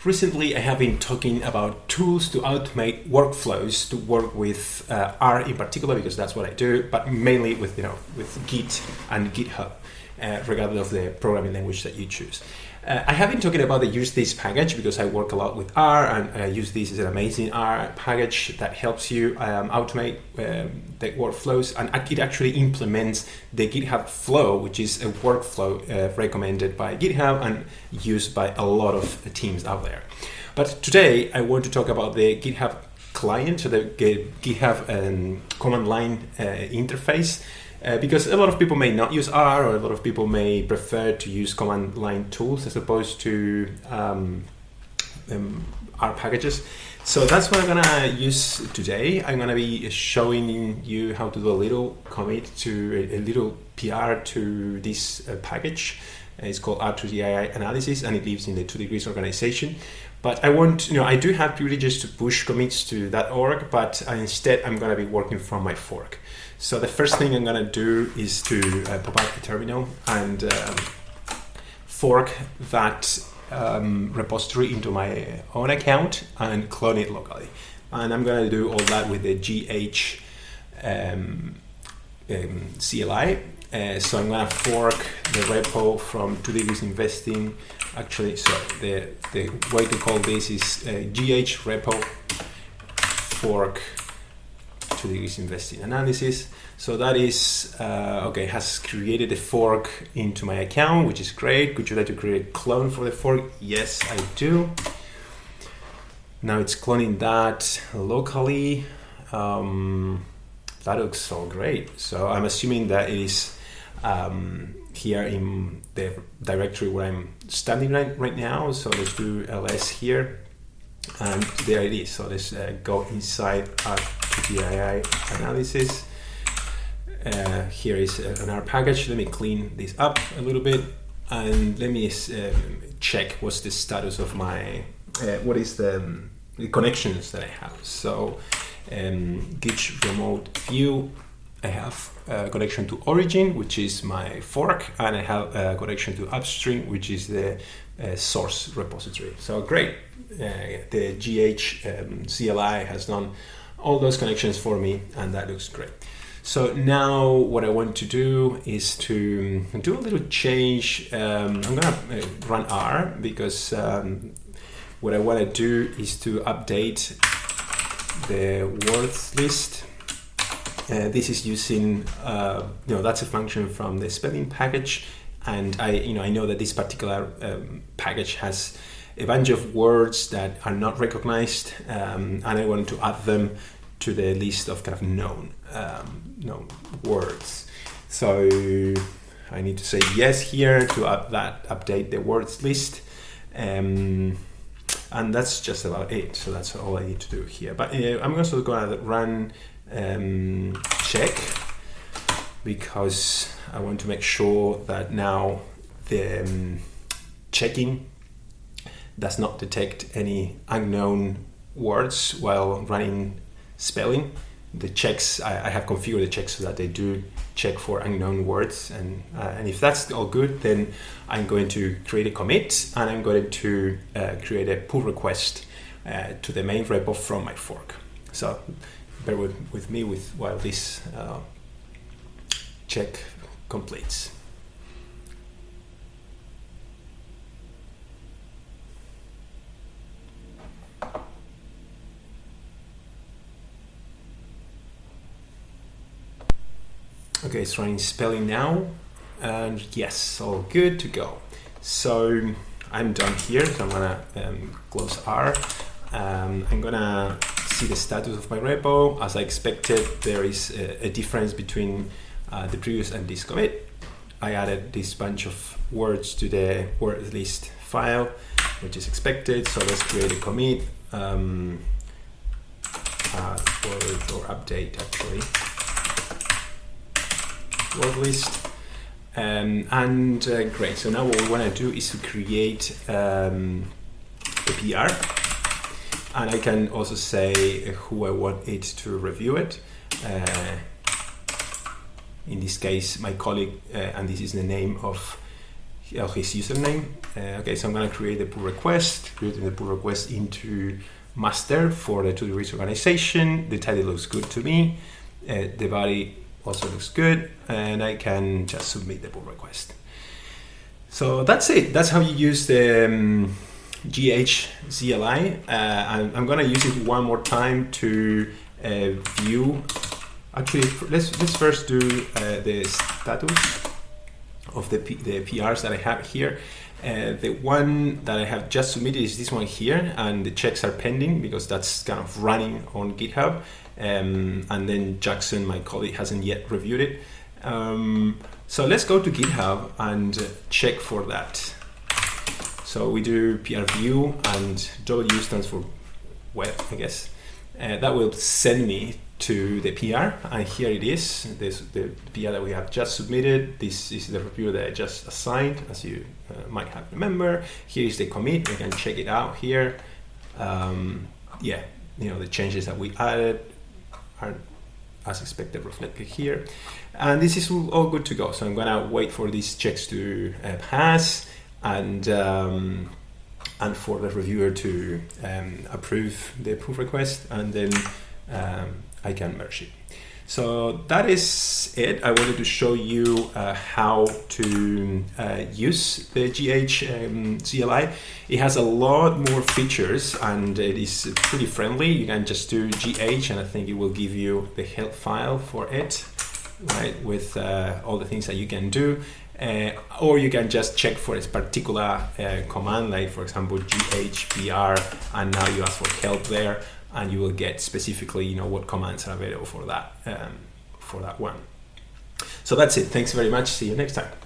Recently, I have been talking about tools to automate workflows to work with R in particular, because that's what I do, but mainly with Git and GitHub, regardless of the programming language that you choose. I have been talking about the use this package because I work a lot with R, and I use this as an amazing R package that helps you automate the workflows, and it actually implements the GitHub flow, which is a workflow recommended by GitHub and used by a lot of teams out there. But today I want to talk about the GitHub client, so the GitHub command line interface. Because a lot of people may not use R, or a lot of people may prefer to use command line tools as opposed to R packages. So that's what I'm gonna use today. I'm gonna be showing you how to do a little commit to a little PR to this package. It's called R2GII analysis, and it lives in the 2 degrees organization. But I do have privileges to push commits to that org, but instead I'm gonna be working from my fork. So the first thing I'm gonna do is to pop out the terminal and fork that repository into my own account and clone it locally. And I'm gonna do all that with the GH CLI. So I'm gonna fork the repo from 2 degrees investing. Actually, so the way to call this is GH repo fork 2 degrees investing analysis. So that is okay, has created a fork into my account, which is great. Would you like to create a clone for the fork? Yes, I do. Now it's cloning that locally. That looks so great. So I'm assuming that it is here in the directory where I'm standing right now. So let's do ls here, and there it is. So let's go inside our GII analysis. Here is an R package. Let me clean this up a little bit, and let me check what's the status of my what is the connections that I have. So Git remote view, I have a connection to origin, which is my fork, and I have a connection to upstream, which is the source repository. So great, the GH CLI has done all those connections for me, and that looks great. So now what I want to do is to do a little change. I'm gonna run R because what I want to do is to update the words list. This is using, that's a function from the spelling package, and I know that this particular package has a bunch of words that are not recognized, and I want to add them to the list of kind of known words. So I need to say yes here to update the words list, and that's just about it. So that's all I need to do here. But I'm also going to run check, because I want to make sure that now the checking does not detect any unknown words while running spelling. The checks, I have configured the checks so that they do check for unknown words, and if that's all good, then I'm going to create a commit, and I'm going to create a pull request to the main repo from my fork. So bear with me while this check completes. Okay, it's running spelling now, and yes, all good to go. So I'm done here, so I'm gonna close R. I'm gonna see the status of my repo. As I expected, there is a difference between the previous and this commit. I added this bunch of words to the word list file, which is expected. So let's create a commit, or update actually. Word list, and great. So now what we want to do is to create a PR, and I can also say who I want it to review it. In this case, my colleague, and this is the name of his username. Okay, so I'm going to create the pull request, creating the pull request into master for the to-do organization. The title looks good to me. The body also looks good, and I can just submit the pull request. So that's it. That's how you use the GH CLI. I'm going to use it one more time to view. Actually, let's first do the status of the PRs that I have here. The one that I have just submitted is this one here, and the checks are pending because that's kind of running on GitHub. And then Jackson, my colleague, hasn't yet reviewed it. So let's go to GitHub and check for that. So we do PR view, and W stands for web, I guess. That will send me to the PR, and here it is. This the PR that we have just submitted. This is the review that I just assigned, as you might have remember. Here is the commit. You can check it out here. Yeah, the changes that we added are as expected reflected here, and this is all good to go. So I'm gonna wait for these checks to pass, and for the reviewer to approve the pull request, and then I can merge it. So that is it. I wanted to show you how to use the GH CLI. It has a lot more features, and it is pretty friendly. You can just do GH, and I think it will give you the help file for it, right, with all the things that you can do. Or you can just check for a particular command, like for example GHPR, and now you ask for help there, and you will get specifically what commands are available for that one. So that's it. Thanks very much. See you next time.